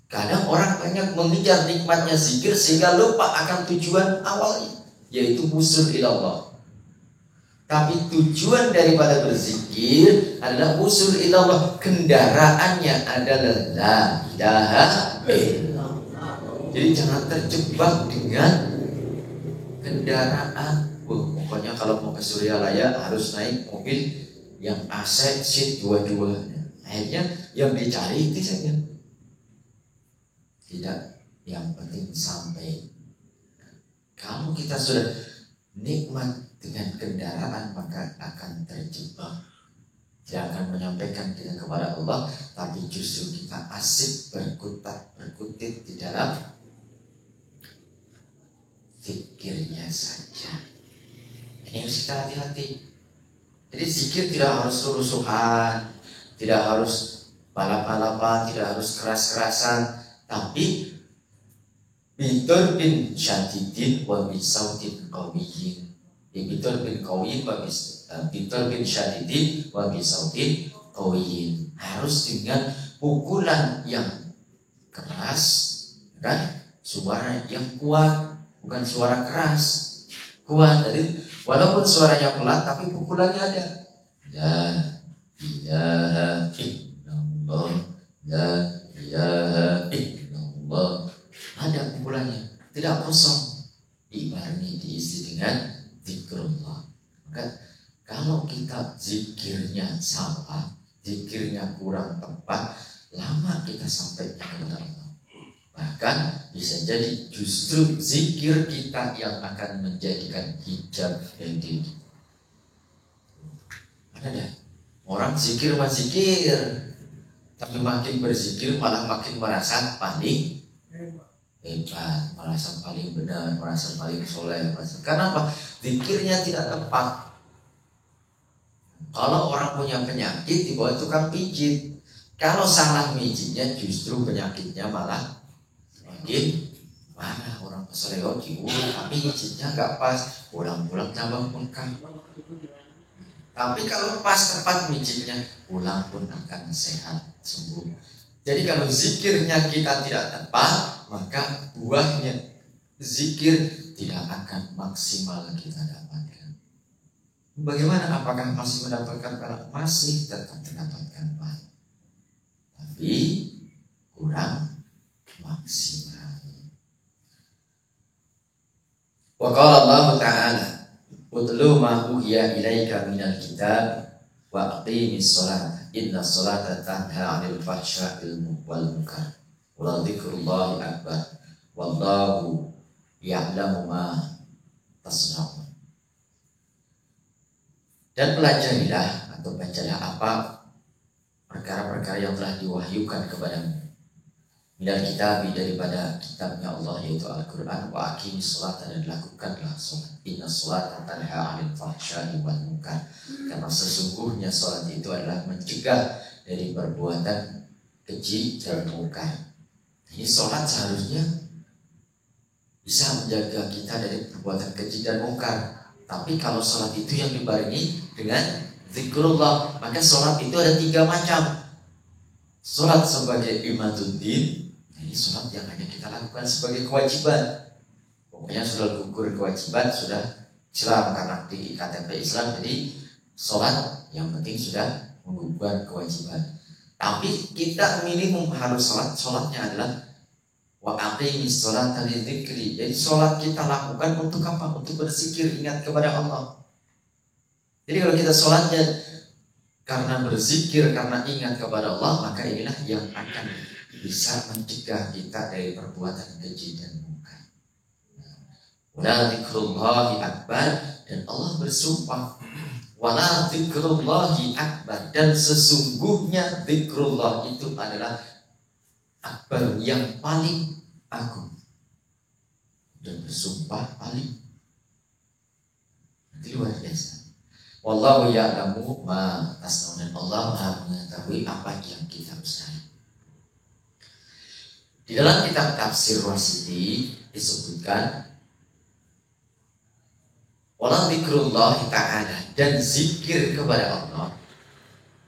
Kadang orang banyak mengejar nikmatnya zikir sehingga lupa akan tujuan awalnya, yaitu usul ilallah. Tapi tujuan daripada berzikir adalah usul ilallah, kendaraannya adalah la ilaha illallah. Jadi jangan terjebak dengan kendaraan. Pokoknya kalau mau ke Suryalaya harus naik mobil yang AC seat dua-duanya. Akhirnya yang dicari itu saja. Tidak, yang penting sampai. Kalau kita sudah nikmat dengan kendaraan, maka akan terjebak. Tidak akan menyampaikan kita kepada Allah, tapi justru kita asik berkutat-berkutit di dalam zikirnya saja. Ini harus kita hati-hati. Jadi zikir tidak harus rusuhan, tidak harus balap-balapan, tidak harus keras-kerasan, tapi bitur bin syadidin wa bisautin qawiyyin. Bitur bin qawiyyin wa bitur bin syadidin wa bisautin qawiyyin. Harus dengan pukulan yang keras, kan? Suara yang kuat, bukan suara keras, kuat. Jadi walaupun suaranya pelan tapi pukulannya ada. La ilaha illallah, la ilaha illallah. Ada pukulannya, tidak kosong. Dibarengi diisi dengan zikrullah. Maka kalau kita zikirnya salah, zikirnya kurang tepat, lama kita sampai kepada Allah. Bahkan bisa jadi justru zikir kita yang akan menjadikan hijab dari ada orang zikir tapi makin berzikir malah makin merasa paling hebat, merasa paling benar, merasa paling soleh. Kenapa? Zikirnya tidak tepat. Kalau orang punya penyakit dibawa tukang pijit, kalau salah mijitnya justru penyakitnya malah makin mana. Orang keseleo diurut tapi mijitnya nggak pas, pulang-pulang tambah bengkak. Tapi kalau pas tepat mijitnya, pulang pun akan sehat sembuh. Jadi kalau zikirnya kita tidak tepat, maka buahnya zikir tidak akan maksimal kita dapatkan. Bagaimana? Apakah masih mendapatkan pahala? Masih tetap mendapatkan pahala, tapi kurang maksimal. Wa qala Allah Ta'ala, "Utlu ma uhiya ilaika minal kitab wa aqimis shalah, inna sholata tanha 'anil fahsya'i wal munkar. Wa dzikrullahi akbar. Wallahu ya'lamu ma tasna'un." Dan pelajarilah atau bacalah apa perkara-perkara yang telah diwahyukan kepadamu minal kitab daripada kitabnya Allah yaitu Al-Quran, wa aqimis sholata dan lakukanlah sholat. Inna sholata tanha 'anil fahsya'i wal munkar. Karena sesungguhnya sholat itu adalah mencegah dari perbuatan keji dan munkar. Ini sholat seharusnya bisa menjaga kita dari perbuatan keji dan munkar. Tapi kalau sholat itu yang dibarengi dengan zikrullah, maka sholat itu ada 3 macam. Sholat sebagai imaduddin, ini sholat yang hanya kita lakukan sebagai kewajiban. Pokoknya sudah gugur kewajiban, sudah Islam karena di KTP Islam, jadi sholat yang penting sudah menggugurkan kewajiban. Tapi kita minimum harus sholatnya adalah wa aqimis sholata lidzikri. Jadi sholat kita lakukan untuk apa? Untuk berzikir, ingat kepada Allah. Jadi kalau kita sholatnya karena berzikir, karena ingat kepada Allah, maka inilah yang akan bisa mencegah kita dari perbuatan keji dan munkar. Wala dzikrullahi akbar, dan Allah bersumpah wala dzikrullahi akbar, dan sesungguhnya zikrullah itu adalah akbar, yang paling agung, dan bersumpah paling. Itu luar biasa. Wallahu ya'lamu ma tasnaun, dan Allah Maha mengetahui apa yang kita usahakan. Di dalam kitab tafsir Wasiti disebutkan wala dzikrullah ta'ala, dan zikir kepada Allah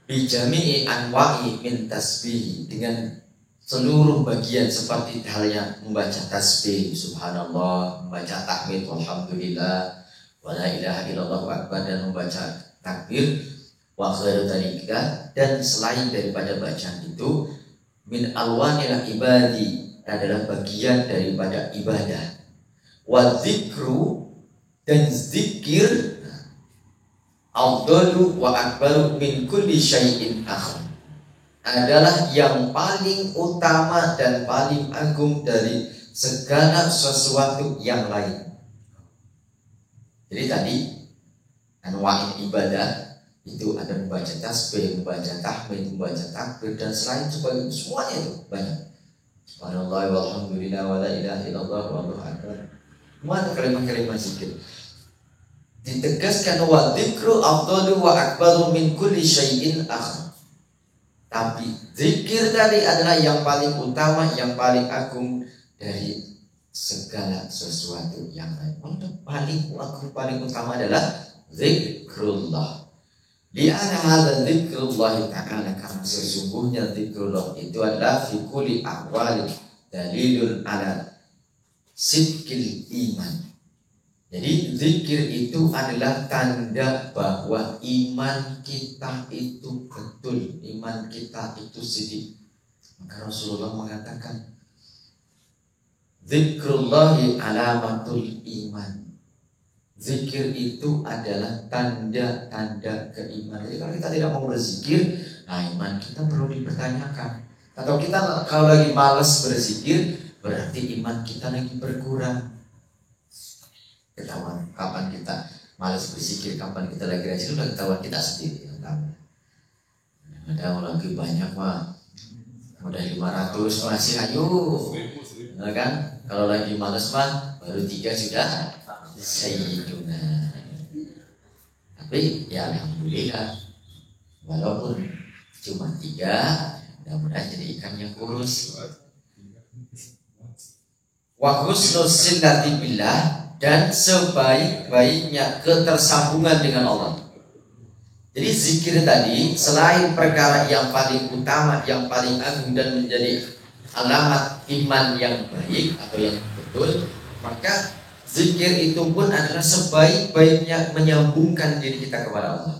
bijami'i anwa'i min tasbih, dengan seluruh bagian seperti halnya membaca tasbih subhanallah, membaca tahmid alhamdulillah, wala ilaha illallah akbar, dan membaca takbir wa khairu dzalika, dan selain daripada bacaan itu min alwanil ibadi, adalah bagian daripada ibadah. Wa dzikru, dan zikir afdalu wa akbaru min kulli syai'in akhar, adalah yang paling utama dan paling agung dari segala sesuatu yang lain. Jadi tadi anwa'in ibadah itu ada membaca tasbih, membaca tahmid, membaca takbir, dan selain sebagainya, semuanya itu banyak. Subhanallah walhamdulillah wala ilaha illallah wallahu akbar. Semua kalimat-kalimat zikir. Ditegaskan wa dzikru afdalu wa akbaru min kulli syai'in akhar. Tapi zikir tadi adalah yang paling utama, yang paling agung dari segala sesuatu yang lain. Untuk paling agung, paling utama adalah zikrullah. Li'anna hadza zikrullah ta'ala, karena sesungguhnya zikrullah itu adalah fi kulli ahwali dalilun ala sidqil iman. Jadi zikir itu adalah tanda bahwa iman kita itu betul, iman kita itu siddiq. Maka Rasulullah mengatakan zikrullahi alamatul iman. Zikir itu adalah tanda-tanda keimanan. Jadi kalau kita tidak mau berzikir, nah iman kita perlu dipertanyakan. Atau kita kalau lagi malas berzikir, berarti iman kita lagi berkurang. Ketahuan kapan kita malas berzikir, kapan kita lagi rajin, udah ketahuan kita sendiri. Ada lagi banyak mah, udah 500 masih ayo, nah, kan? Kalau lagi malas mah baru 3 sudah sayyiduna. Tapi ya alhamdulillah, walaupun cuma 3, mudah-mudahan jadi ikan yang kurus. Wa husnus silati billah, dan sebaik-baiknya ketersambungan dengan Allah. Jadi zikir tadi selain perkara yang paling utama, yang paling agung, dan menjadi alamat iman yang baik atau yang betul, maka zikir itu pun adalah sebaik-baiknya menyambungkan diri kita kepada Allah.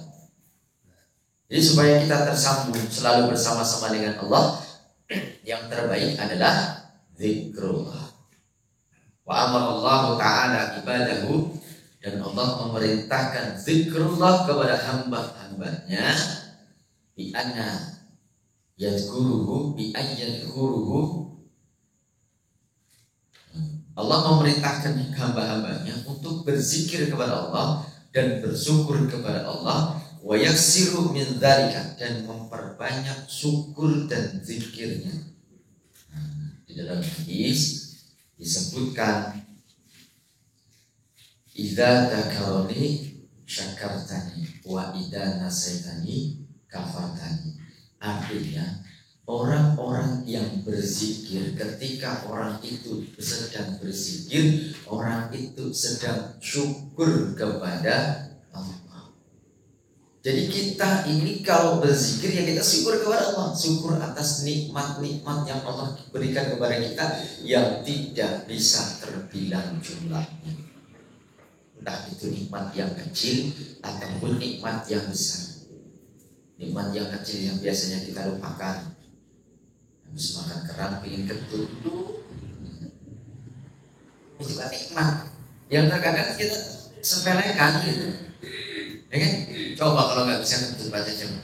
Jadi supaya kita tersambung selalu bersama-sama dengan Allah, yang terbaik adalah zikrullah. Wa amara Allah Ta'ala ibadahu, dan Allah memerintahkan zikrullah kepada hamba-hambanya bi anna yadhkuruhu bi ayyadhkuruhu. Allah memerintahkan hamba-hambanya untuk berzikir kepada Allah dan bersyukur kepada Allah, wa yaksiru min dzalika, dan memperbanyak syukur dan zikirnya. Di Di dalam hadis disebutkan, idza dzakaroni syakartani wa idza nasaitani kafartani. Artinya orang-orang yang berzikir, ketika orang itu sedang berzikir, orang itu sedang syukur kepada Allah. Jadi kita ini kalau berzikir ya kita syukur kepada Allah, syukur atas nikmat-nikmat yang Allah berikan kepada kita yang tidak bisa terbilang jumlahnya. Entah itu nikmat yang kecil ataupun nikmat yang besar. Nikmat yang kecil yang biasanya kita lupakan, habis makan kerang pengen kentut, itu kan nikmat yang terkadang kita sepelekan gitu, ya kan? Coba kalau nggak bisa kentut baca coba,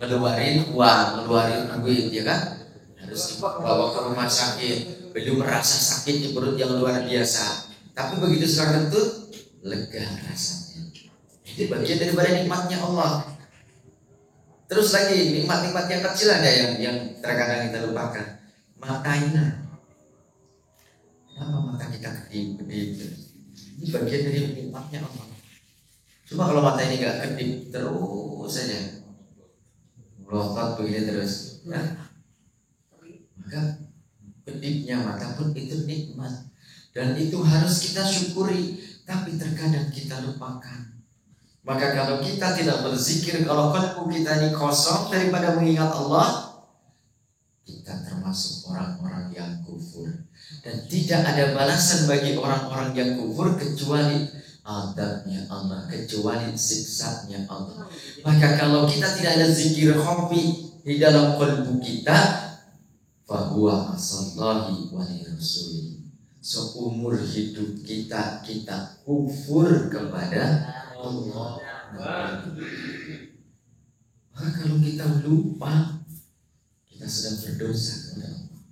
ngeluarin uang, ngeluarin duit, ya kan? Harus bawa ke rumah sakit, belum merasa sakit di perut yang luar biasa, tapi begitu sudah kentut, lega rasanya. Itu bagian daripada nikmatnya Allah. Terus lagi nikmat-nikmat yang kecil ada yang terkadang kita lupakan. Mata ini, kenapa mata kita kedip-kedip? Ini bagian dari nikmatnya Allah. Cuma kalau mata ini gak kedip terus saja, melotot begini terus, ya, maka kedipnya mata pun itu nikmat dan itu harus kita syukuri. Tapi terkadang kita lupakan. Maka kalau kita tidak berzikir, kalau kalbu kita ini kosong daripada mengingat Allah, kita termasuk orang-orang yang kufur. Dan tidak ada balasan bagi orang-orang yang kufur kecuali adabnya Allah, kecuali siksanya Allah. Maka kalau kita tidak ada zikir khafi di dalam kalbu kita, fahuwa asallahi wa rasuli. Seumur hidup kita kufur kepada Allah. Maka kalau kita lupa, kita sedang berdosa kepada Allah,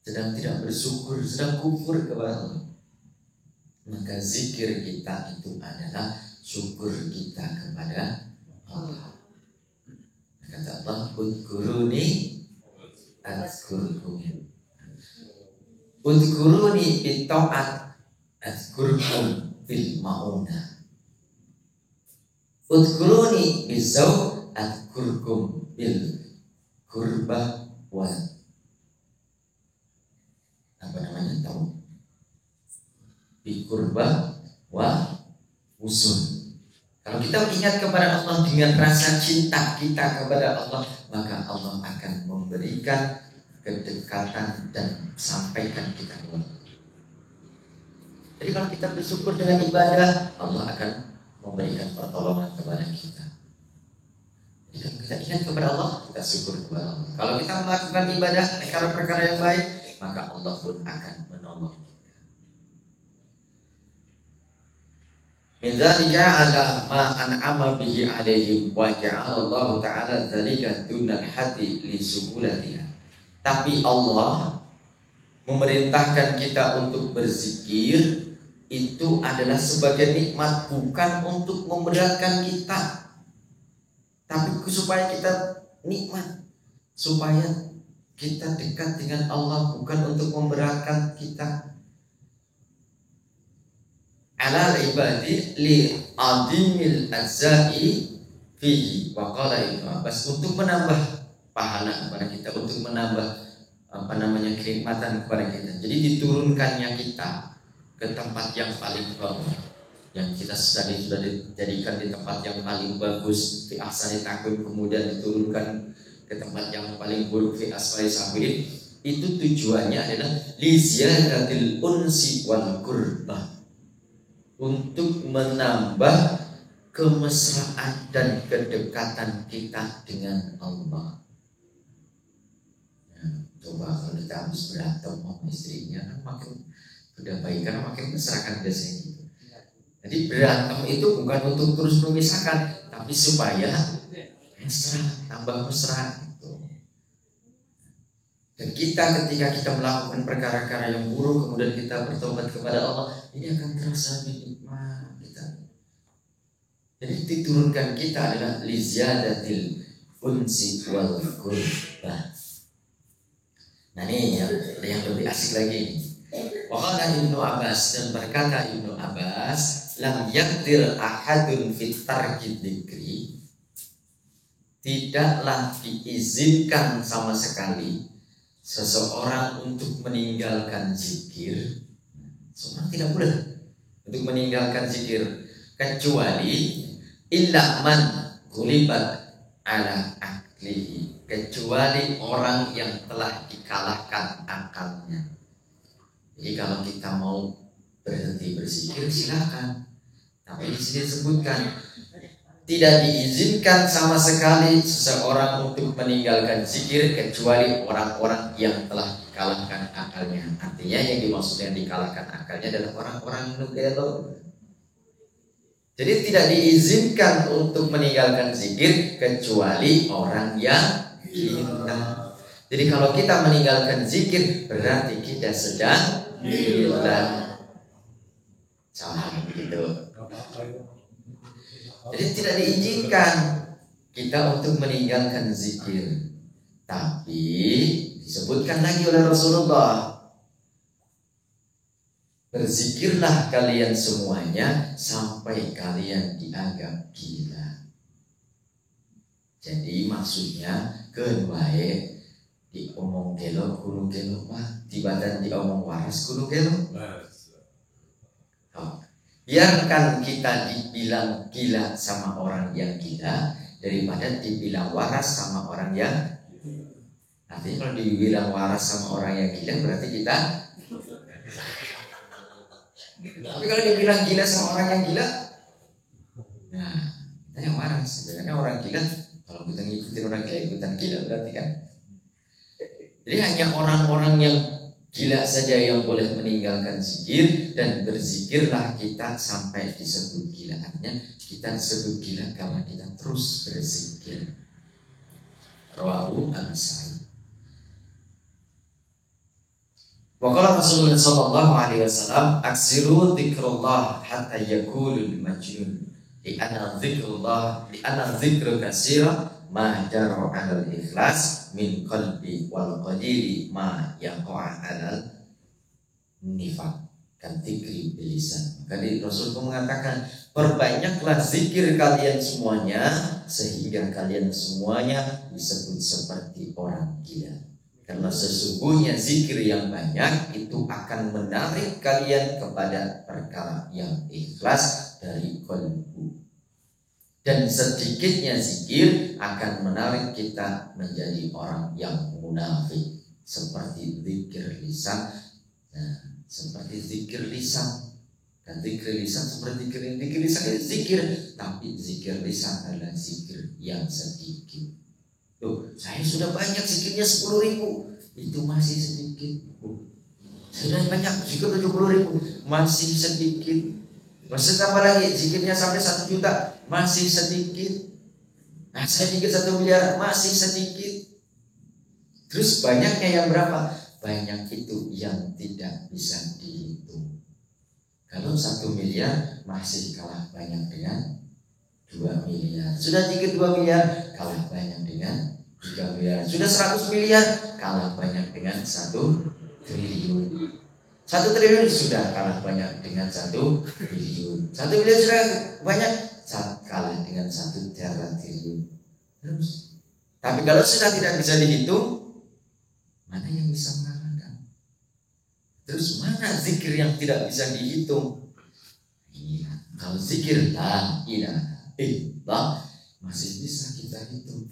sedang tidak bersyukur, sedang kufur kepada Allah. Maka zikir kita itu adalah syukur kita kepada Allah. Kata Allah, udkuruni azkurkum, udkuruni bita'at azkurkum bil ma'unah, udkuruni bizau adkurkum bil kurba wal apa namanya tahu bi kurba wa usul. Kalau kita ingat kepada Allah dengan rasa cinta kita kepada Allah, maka Allah akan memberikan kedekatan dan sampaikan kita kepada Allah. Jadi kalau kita bersyukur dengan ibadah, Allah akan memberikan pertolongan kepada kita. Jika kita ingat kepada Allah, kita syukur kepada Allah. Kalau kita melakukan ibadah, perkara-perkara yang baik, maka Allah pun akan menolong kita. Min dzalika ala ma an'ama bihi alaihim wa ja'ala Allah ta'ala dzalika dunal hati li suhulatiha. Tapi Allah memerintahkan kita untuk berzikir itu adalah sebagai nikmat, bukan untuk memberatkan kita, tapi supaya kita nikmat, supaya kita dekat dengan Allah, bukan untuk memberatkan kita. Ala ibadi li adimil azai fihi wa qala Ibnu Abbas, untuk menambah pahala kepada kita, untuk menambah kenikmatan kepada kita. Jadi diturunkannya kita ke tempat yang paling bawah, yang kita sudah dijadikan di tempat yang paling bagus fi ahsani taqwim, kemudian diturunkan ke tempat yang paling buruk fi asfali safilin. Itu tujuannya adalah li ziyadatil unsi wal qurbah, untuk menambah kemesraan dan kedekatan kita dengan Allah. Coba kalau kita habis berantem sama istrinya, kan makin udah baik karena makin mesra kan biasanya gitu. Jadi berantem itu bukan untuk terus memisahkan, tapi supaya mesra, tambah mesra gitu. Dan kita ketika kita melakukan perkara-perkara yang buruk, kemudian kita bertobat kepada Allah, ini akan terasa lebih nikmat kita. Jadi diturunkan kita adalah liziyadatil unsi wal qurbah, Nah ini yang lebih asik lagi. Waqala Ibnu Abbas, dan berkata Ibnu Abbas, lam yakdir ahadun fit tarki dzikri, tidaklah diizinkan sama sekali seseorang untuk meninggalkan zikir. Seorang tidak boleh untuk meninggalkan zikir kecuali illa man ghulibat ala aklihi, kecuali orang yang telah dikalahkan akalnya. Jadi kalau kita mau berhenti berzikir silakan, tapi di sini disebutkan tidak diizinkan sama sekali seseorang untuk meninggalkan zikir kecuali orang-orang yang telah dikalahkan akalnya. Artinya yang dimaksud yang dikalahkan akalnya adalah orang-orang nugelo. Jadi tidak diizinkan untuk meninggalkan zikir kecuali orang yang gila. Jadi kalau kita meninggalkan zikir berarti kita sedang gila. Sama gitu. Jadi tidak diizinkan kita untuk meninggalkan zikir. Tapi disebutkan lagi oleh Rasulullah, berzikirlah kalian semuanya sampai kalian dianggap gila. Jadi maksudnya kewae diomong gelo kudu gelo mah, tiba-tiba diomong waras kudu gelo. Biarkan kita dibilang gila sama orang yang gila daripada dibilang waras sama orang yang. Artinya kalau dibilang waras sama orang yang gila berarti kita. Tapi kalau dibilang gila sama orang yang gila, nah kita yang waras. Sebenarnya orang gila, kalau kita ngikutin orang gila, ikutan gila berarti kan. Jadi hanya orang-orang yang gila saja yang boleh meninggalkan zikir, dan berzikirlah kita sampai disebut gila. Artinya kita disebut gila karena kita terus berzikir. Rawahu An-Nasa'i. Wa qala Rasulullah sallallahu alaihi wasallam, aksiru dzikrullah hatta yaqulul majnun, li anna dzikru katsira ma jarra 'alal ikhlas min qalbi wal qalili ma yaqa 'alal nifaq kan dzikri bilisan. Jadi Rasul mengatakan, perbanyaklah zikir kalian semuanya sehingga kalian semuanya disebut seperti orang gila. Karena sesungguhnya zikir yang banyak itu akan menarik kalian kepada perkara yang ikhlas dari qalbu. Dan sedikitnya zikir akan menarik kita menjadi orang yang munafik, seperti zikir lisan. Nah, seperti zikir lisan. Dan zikir lisan seperti zikir lisan itu zikir, tapi zikir lisan adalah zikir yang sedikit. Tuh, saya sudah banyak zikirnya 10.000, itu masih sedikit. Sudah banyak zikir 70.000, masih sedikit. Masih tambah lagi zikirnya sampai 1 juta, masih sedikit. Nah, sedikit 1 miliar, masih sedikit. Terus banyaknya yang berapa? Banyak itu yang tidak bisa dihitung. Kalau 1 miliar masih kalah banyak dengan 2 miliar. Sudah dikit 2 miliar, kalah banyak dengan 3 miliar. Sudah 100 miliar, kalah banyak dengan 1 triliun. 1 triliun sudah kalah banyak dengan 1 triliun. 1 miliar sudah banyak, kalah dengan 1 triliun. Terus, tapi kalau sudah tidak bisa dihitung, mana yang bisa mengalahkan? Terus mana zikir yang tidak bisa dihitung? Iya, kalau zikir la ilaha illallah masih bisa kita hitung.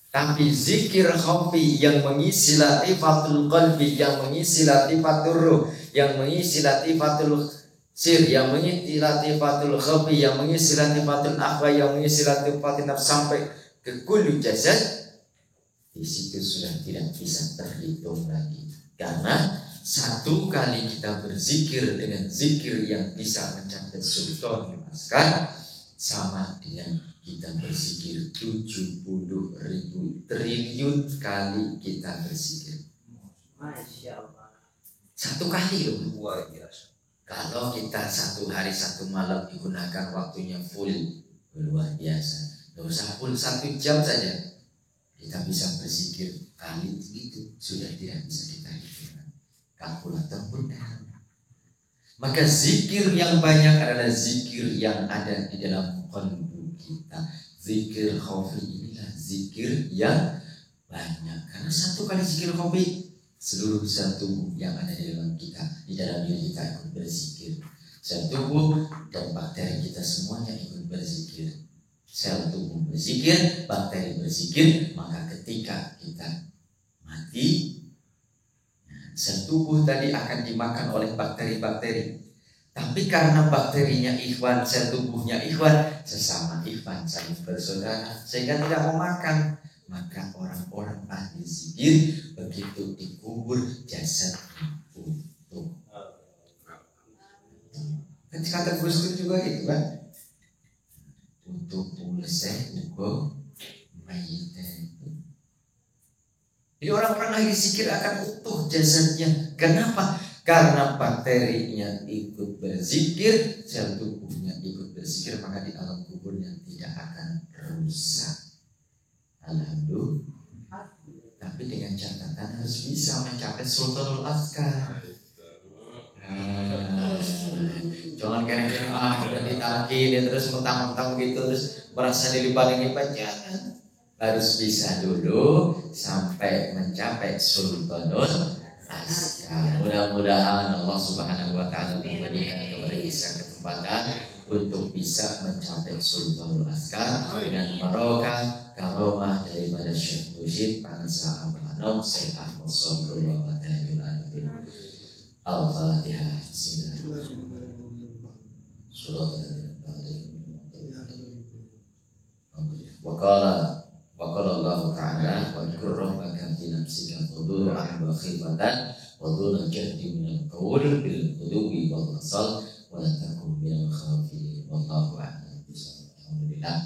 Tapi zikir khafi yang mengisi latifatul qalbi, yang mengisi latifatul ruh, yang mengisi latifatul sir, yang mengisi latifatul khafi, yang mengisi latifatul akhwa, yang mengisi latifatul nafs sampai ke kullu jasad, di situ sudah tidak bisa terhitung lagi. Karena 1 kali kita berzikir dengan zikir yang bisa mencapai sultan askar, sama dengan kita berzikir 70.000 triliun kali kita berzikir. Masya Allah. 1 kali loh. Luar biasa. Kalau kita 1 hari 1 malam digunakan waktunya full, luar biasa. Gak usah full 1 jam saja, kita bisa berzikir kali itu sudah tidak bisa kita hitung. Kalkulator pun dah. Maka zikir yang banyak adalah zikir yang ada di dalam qalbu kita. Zikir khafi inilah zikir yang banyak. Karena satu kali zikir khafi, seluruh sel tubuh yang ada di dalam kita, di dalam diri kita ikut berzikir. Sel tubuh dan bakteri kita semuanya ikut berzikir. Sel tubuh berzikir, bakteri berzikir, maka ketika kita mati, sel tubuh tadi akan dimakan oleh bakteri-bakteri. Tapi karena bakterinya ikhwan, sel tubuhnya ikhwan, sesama ikhwan saling bersaudara, sehingga tidak mau makan. Maka orang-orang ahli zikir begitu dikubur jasadnya utuh. Kan kata Gus Dur juga gitu kan. Untuk pulse ugo mayite. Jadi orang-orang ahli zikir akan utuh jasadnya. Kenapa? Karena bakterinya ikut berzikir, sel tubuhnya ikut berzikir, maka di alam kuburnya tidak akan rusak. Alhamdulillah. Tapi dengan catatan harus bisa mencapai sultanul askar. Jangan kira-kira udah ditakin terus mentang-mentang gitu terus merasa dilibat-libat, jangan. Harus bisa dulu sampai mencapai sultanul askar. Mudah-mudahan Allah Subhanahu wa taala memberikan kepada kita kesempatan untuk bisa mencapai sultanul askar dengan barokah karomah daripada Syekh Mujib Panasa Abang Syekh Ahmad Sallallahu Alaihi Wasallam. Al-Fatihah. Bismillahirrahmanirrahim. Surah Waqala Allah Ta'ala wa dzkur rabbaka fi nafsika tadarruan wa khifatan wa duna jahdi minal qawl bil ghudwi wal asal wa la takun minal khafilin wallahu a'lam bishawab. Alhamdulillah.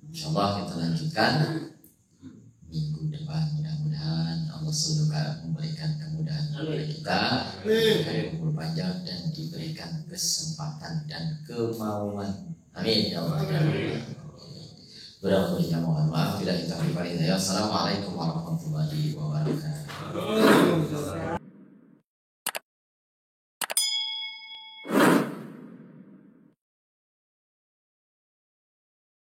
Insyaallah kita lanjutkan minggu depan. Mudah-mudahan Allah selalu memberikan kemudahan kepada kita, diberikan umur panjang dan diberikan kesempatan dan kemauan. Amin ya Allah. Berapa mohon maaf bila kita beri. Assalamualaikum warahmatullahi wabarakatuh.